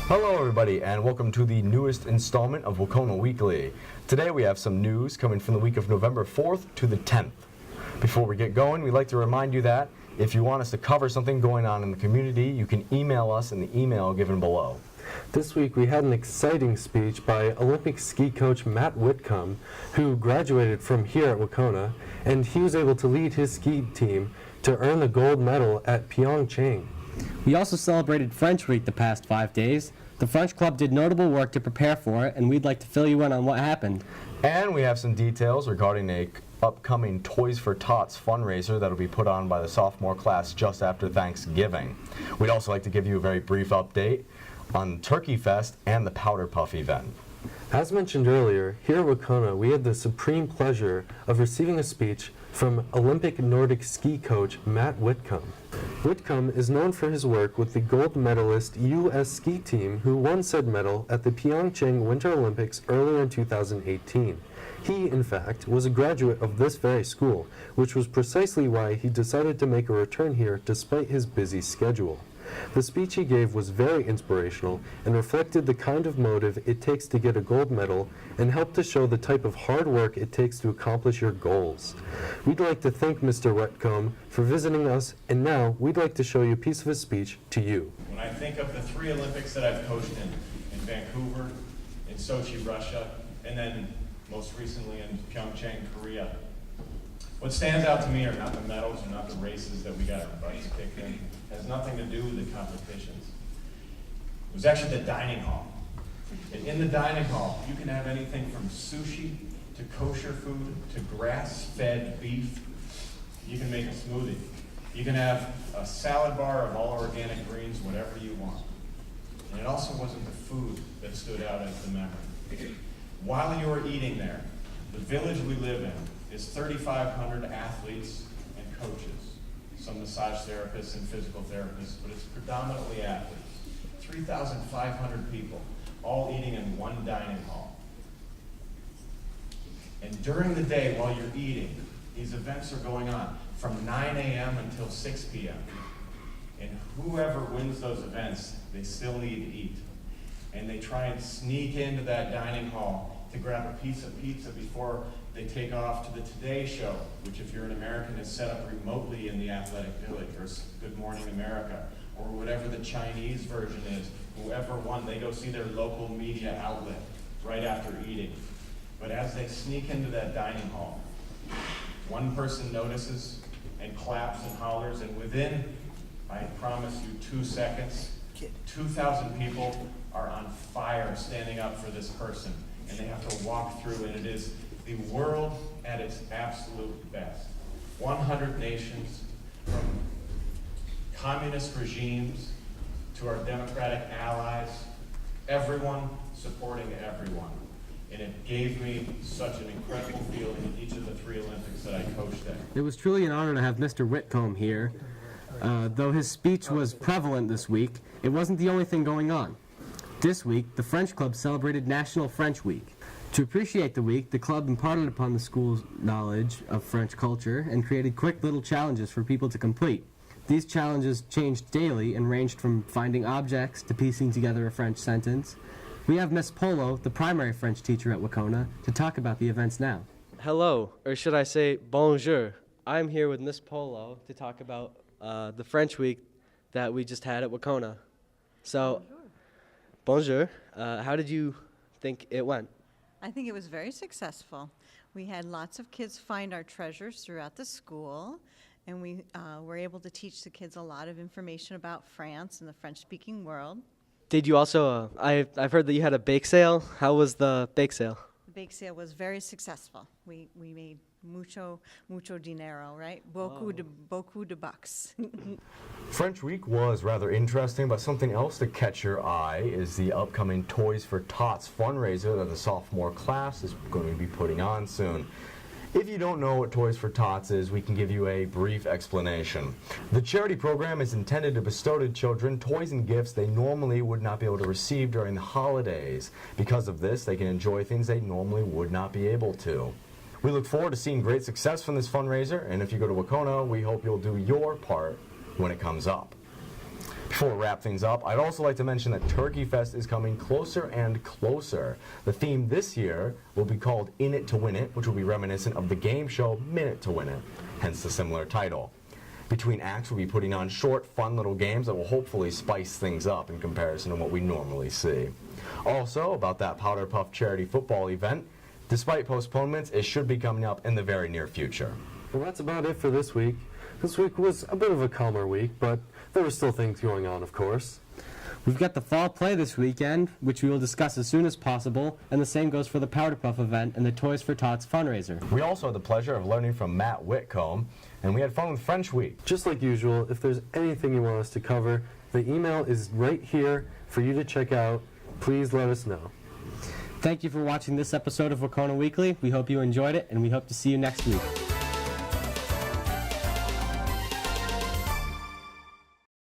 Hello everybody and welcome to the newest installment of Wahconah Weekly. Today we have some news coming from the week of November 4th to the 10th. Before we get going, we'd like to remind you that if you want us to cover something going on in the community, you can email us in the email given below. This week we had an exciting speech by Olympic ski coach Matt Whitcomb, who graduated from here at Wahconah, and he was able to lead his ski team to earn the gold medal at Pyeongchang. We also celebrated French Week the past 5 days. The French Club did notable work to prepare for it, and we'd like to fill you in on what happened. And we have some details regarding a upcoming Toys for Tots fundraiser that will be put on by the sophomore class just after Thanksgiving. We'd also like to give you a very brief update on Turkey Fest and the Powder Puff event. As mentioned earlier, here at Wahconah we had the supreme pleasure of receiving a speech from Olympic Nordic ski coach Matt Whitcomb. Whitcomb is known for his work with the gold medalist U.S. ski team who won said medal at the Pyeongchang Winter Olympics earlier in 2018. He, in fact, was a graduate of this very school, which was precisely why he decided to make a return here despite his busy schedule. The speech he gave was very inspirational and reflected the kind of motive it takes to get a gold medal and helped to show the type of hard work it takes to accomplish your goals. We'd like to thank Mr. Whitcomb for visiting us, and now we'd like to show you a piece of his speech to you. When I think of the 3 Olympics that I've coached in Vancouver, in Sochi, Russia, and then most recently in Pyeongchang, Korea, what stands out to me are not the medals or not the races that we got our butts kicked in. It has nothing to do with the competitions. It was actually the dining hall. And in the dining hall, you can have anything from sushi to kosher food to grass-fed beef. You can make a smoothie. You can have a salad bar of all organic greens, whatever you want. And it also wasn't the food that stood out as the memory. While you were eating there, the village we live in is 3,500 athletes and coaches, some massage therapists and physical therapists, but it's predominantly athletes. 3,500 people, all eating in one dining hall. And during the day, while you're eating, these events are going on from 9 a.m. until 6 p.m. And whoever wins those events, they still need to eat. And they try and sneak into that dining hall to grab a piece of pizza before they take off to the Today Show, which if you're an American is set up remotely in the Athletic Village, or Good Morning America, or whatever the Chinese version is. Whoever won, they go see their local media outlet right after eating. But as they sneak into that dining hall, one person notices and claps and hollers, and within, I promise you, 2 seconds, 2,000 people are on fire standing up for this person, and they have to walk through, and it is the world at its absolute best. 100 nations, from communist regimes to our democratic allies, everyone supporting everyone. And it gave me such an incredible feeling in each of the 3 Olympics that I coached at. It was truly an honor to have Mr. Whitcomb here. Though his speech was prevalent this week, it wasn't the only thing going on. This week, the French Club celebrated National French Week. To appreciate the week, the club imparted upon the school's knowledge of French culture and created quick little challenges for people to complete. These challenges changed daily and ranged from finding objects to piecing together a French sentence. We have Miss Polo, the primary French teacher at Wahconah, to talk about the events now. Hello, or should I say bonjour. I'm here with Miss Polo to talk about the French Week that we just had at Wahconah. So, bonjour. How did you think it went? I think it was very successful. We had lots of kids find our treasures throughout the school, and we were able to teach the kids a lot of information about France and the French-speaking world. Did you also, I've heard that you had a bake sale. How was the bake sale? The bake sale was very successful. We made mucho dinero, right? Beaucoup de bucks. French Week was rather interesting, but something else to catch your eye is the upcoming Toys for Tots fundraiser that the sophomore class is going to be putting on soon. If you don't know what Toys for Tots is, we can give you a brief explanation. The charity program is intended to bestow to children toys and gifts they normally would not be able to receive during the holidays. Because of this, they can enjoy things they normally would not be able to. We look forward to seeing great success from this fundraiser, and if you go to Wahconah, we hope you'll do your part when it comes up. Before we wrap things up, I'd also like to mention that Turkey Fest is coming closer and closer. The theme this year will be called In It to Win It, which will be reminiscent of the game show Minute to Win It, hence the similar title. Between acts, we'll be putting on short, fun little games that will hopefully spice things up in comparison to what we normally see. Also, about that Powder Puff charity football event, despite postponements, it should be coming up in the very near future. Well, that's about it for this week. This week was a bit of a calmer week, but there were still things going on, of course. We've got the fall play this weekend, which we will discuss as soon as possible, and the same goes for the Powder Puff event and the Toys for Tots fundraiser. We also had the pleasure of learning from Matt Whitcomb, and we had fun with French Week. Just like usual, if there's anything you want us to cover, the email is right here for you to check out. Please let us know. Thank you for watching this episode of Wahconah Weekly. We hope you enjoyed it, and we hope to see you next week.